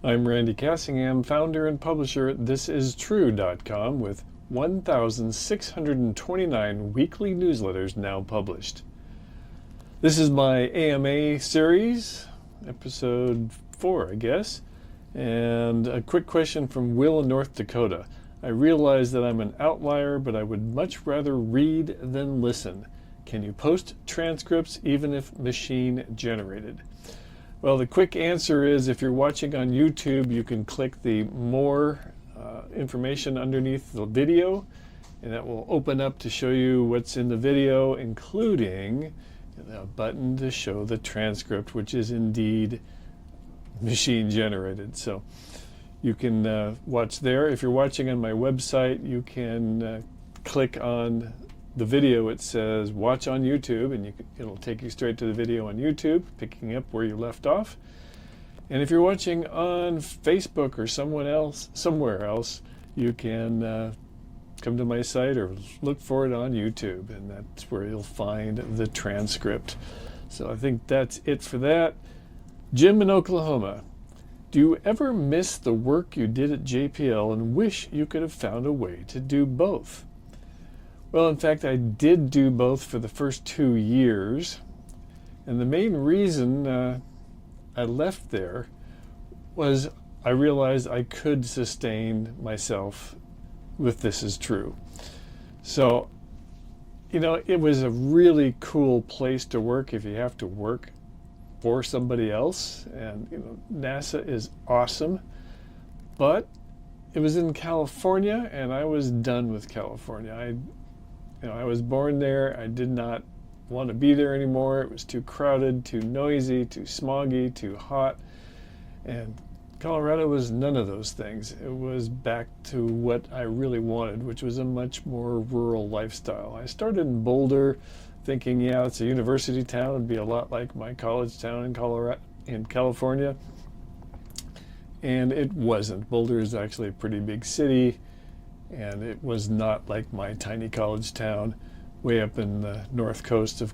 I'm Randy Cassingham, founder and publisher at ThisIsTrue.com with 1,629 weekly newsletters now published. This is my AMA series, episode 4, I guess, and a quick question from Will in North Dakota. I realize that I'm an outlier, but I would much rather read than listen. Can you post transcripts even if machine generated? Well, the quick answer is if you're watching on YouTube, you can click the more information underneath the video, and that will open up to show you what's in the video, including a button to show the transcript, which is indeed machine generated. So you can watch there. If you're watching on my website, you can click on the video. It says watch on YouTube, and it'll take you straight to the video on YouTube, picking up where you left off. And if you're watching on Facebook or somewhere else, you can come to my site or look for it on YouTube, and that's where you'll find the transcript. So I think that's it for that. Jim in Oklahoma. Do you ever miss the work you did at JPL and wish you could have found a way to do both? Well, in fact, I did do both for the first 2 years, and the main reason I left there was I realized I could sustain myself with This Is True. So, it was a really cool place to work if you have to work for somebody else, and NASA is awesome, but it was in California, and I was done with California. I was born there. I did not want to be there anymore. It was too crowded, too noisy, too smoggy, too hot. And Colorado was none of those things. It was back to what I really wanted, which was a much more rural lifestyle. I started in Boulder thinking, it's a university town. It'd be a lot like my college town in California. And it wasn't. Boulder is actually a pretty big city, and it was not like my tiny college town way up in the north coast of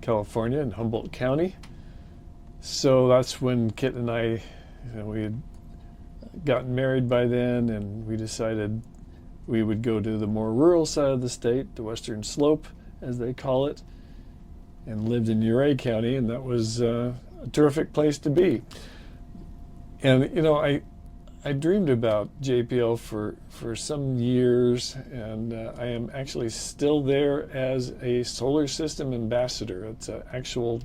California in Humboldt County. So that's when Kit and I, we had gotten married by then, and we decided we would go to the more rural side of the state, the Western Slope, as they call it, and lived in Ouray County, and that was a terrific place to be. And, I dreamed about JPL for some years, and I am actually still there as a solar system ambassador. It's an actual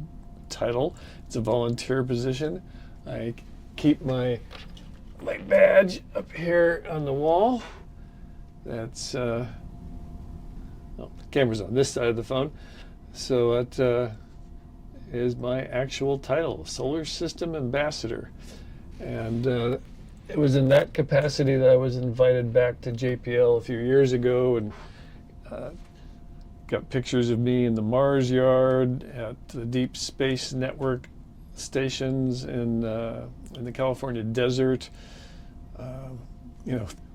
title. It's a volunteer position. I keep my badge up here on the wall. That's the camera's on this side of the phone. So that is my actual title, Solar System Ambassador. And it was in that capacity that I was invited back to JPL a few years ago, and got pictures of me in the Mars yard, at the Deep Space Network stations in the California desert.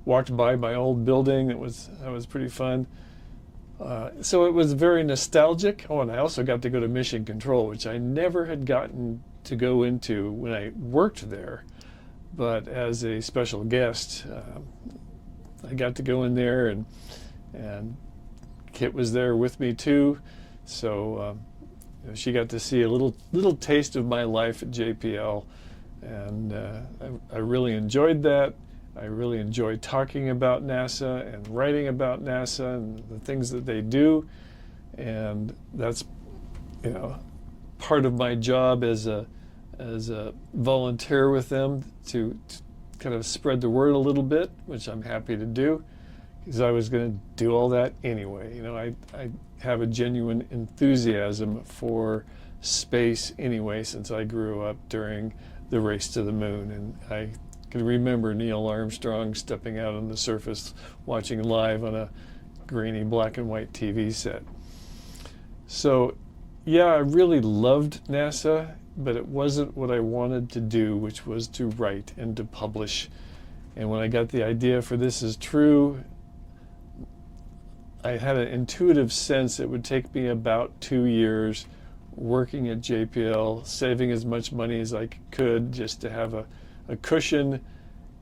Walked by my old building. That was pretty fun. So it was very nostalgic. Oh, and I also got to go to Mission Control, which I never had gotten to go into when I worked there. But as a special guest, I got to go in there, and Kit was there with me too. So she got to see a little taste of my life at JPL, and I really enjoyed that. I really enjoyed talking about NASA and writing about NASA and the things that they do, and that's part of my job as a volunteer with them to kind of spread the word a little bit, which I'm happy to do, because I was going to do all that anyway. I have a genuine enthusiasm for space anyway, since I grew up during the race to the moon, and I can remember Neil Armstrong stepping out on the surface, watching live on a grainy black and white TV set. So I really loved NASA, but it wasn't what I wanted to do, which was to write and to publish. And when I got the idea for This Is True, I had an intuitive sense it would take me about 2 years working at JPL, saving as much money as I could just to have a a cushion,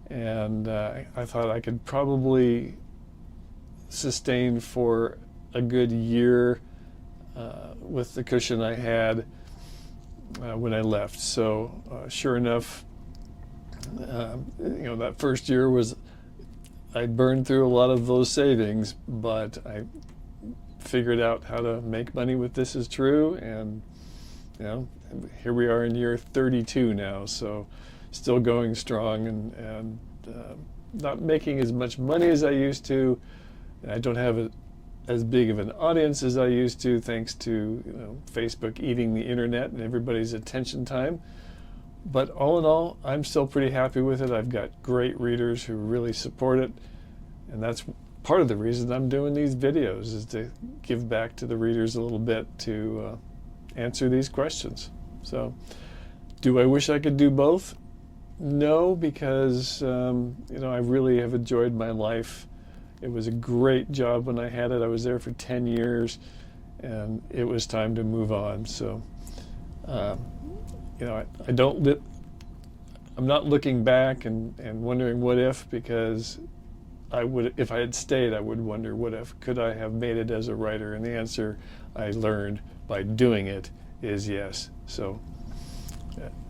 and I thought I could probably sustain for a good year with the cushion I had when I left. So sure enough, that first year I burned through a lot of those savings, but I figured out how to make money with This Is True, and here we are in year 32 now, so still going strong, and not making as much money as I used to. I don't have as big of an audience as I used to, thanks to Facebook eating the internet and everybody's attention time. But all in all, I'm still pretty happy with it. I've got great readers who really support it, and that's part of the reason I'm doing these videos, is to give back to the readers a little bit to answer these questions. So, do I wish I could do both? No, because I really have enjoyed my life. It was a great job when I had it. I was there for 10 years, and it was time to move on. So, I'm not looking back and wondering what if, because if I had stayed, I would wonder what if. Could I have made it as a writer? And the answer I learned by doing it is yes. So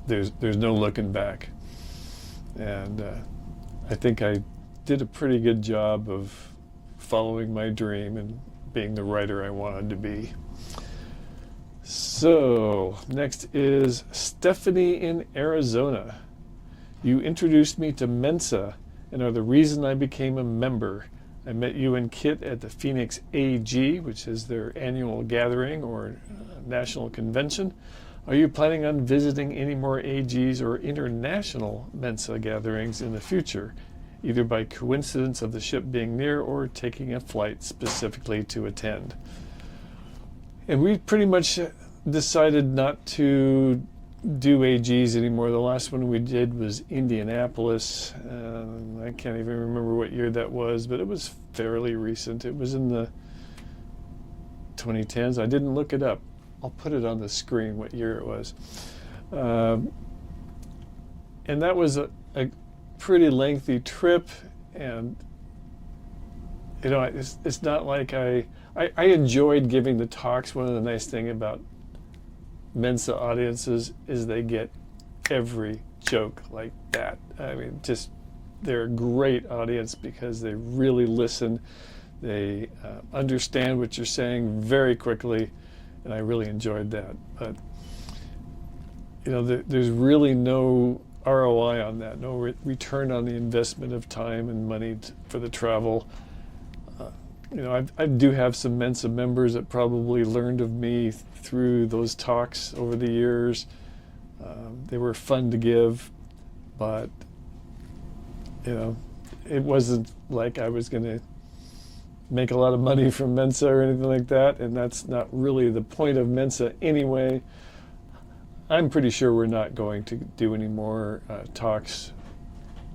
there's no looking back. And I think I did a pretty good job of following my dream and being the writer I wanted to be. So next is Stephanie in Arizona. You introduced me to Mensa and are the reason I became a member. I met you and Kit at the Phoenix AG, which is their annual gathering or national convention. Are you planning on visiting any more AGs or international Mensa gatherings in the future, either by coincidence of the ship being near or taking a flight specifically to attend? And we pretty much decided not to do AGs anymore. The last one we did was Indianapolis. I can't even remember what year that was, but it was fairly recent. It was in the 2010s. I didn't look it up. I'll put it on the screen what year it was. And that was a pretty lengthy trip, and it's not like I enjoyed giving the talks. One of the nice things about Mensa audiences is they get every joke like that. I mean, they're a great audience because they really listen. They understand what you're saying very quickly, and I really enjoyed that. But there's really no ROI on that, no return on the investment of time and money for the travel. I do have some Mensa members that probably learned of me through those talks over the years. They were fun to give, but it wasn't like I was going to make a lot of money from Mensa or anything like that, and that's not really the point of Mensa anyway. I'm pretty sure we're not going to do any more talks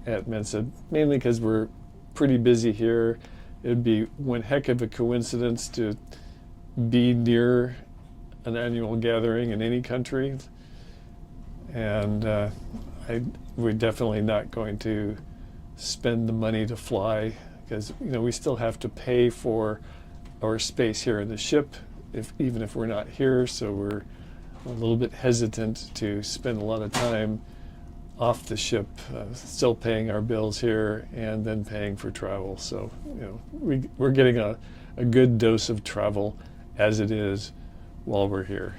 at Mensa, mainly because we're pretty busy here. It'd be one heck of a coincidence to be near an annual gathering in any country, and we're definitely not going to spend the money to fly, because we still have to pay for our space here in the ship, even if we're not here. So we're a little bit hesitant to spend a lot of time off the ship, still paying our bills here and then paying for travel. So we're getting a good dose of travel as it is while we're here.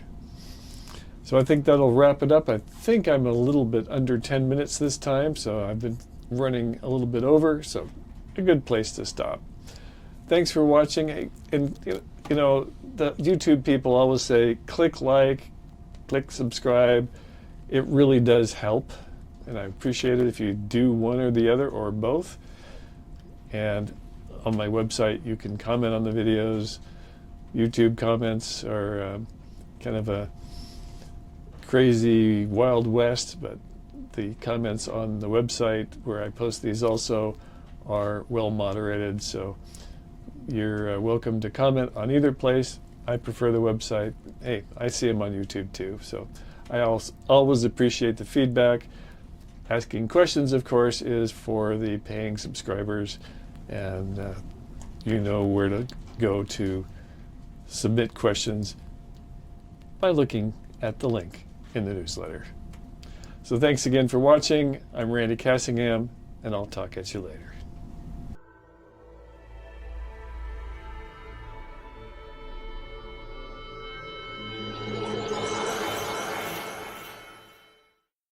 So I think that'll wrap it up. I think I'm a little bit under 10 minutes this time, so I've been running a little bit over, so a good place to stop. Thanks for watching. And the YouTube people always say click like, click subscribe. It really does help, and I appreciate it if you do one or the other or both. And on my website you can comment on the videos. YouTube comments are kind of a crazy Wild West, but the comments on the website where I post these also are well moderated, so you're welcome to comment on either place. I prefer the website. Hey, I see them on YouTube too, so I always appreciate the feedback. Asking questions, of course, is for the paying subscribers, and you know where to go to submit questions by looking at the link in the newsletter. So thanks again for watching. I'm Randy Cassingham, and I'll talk at you later.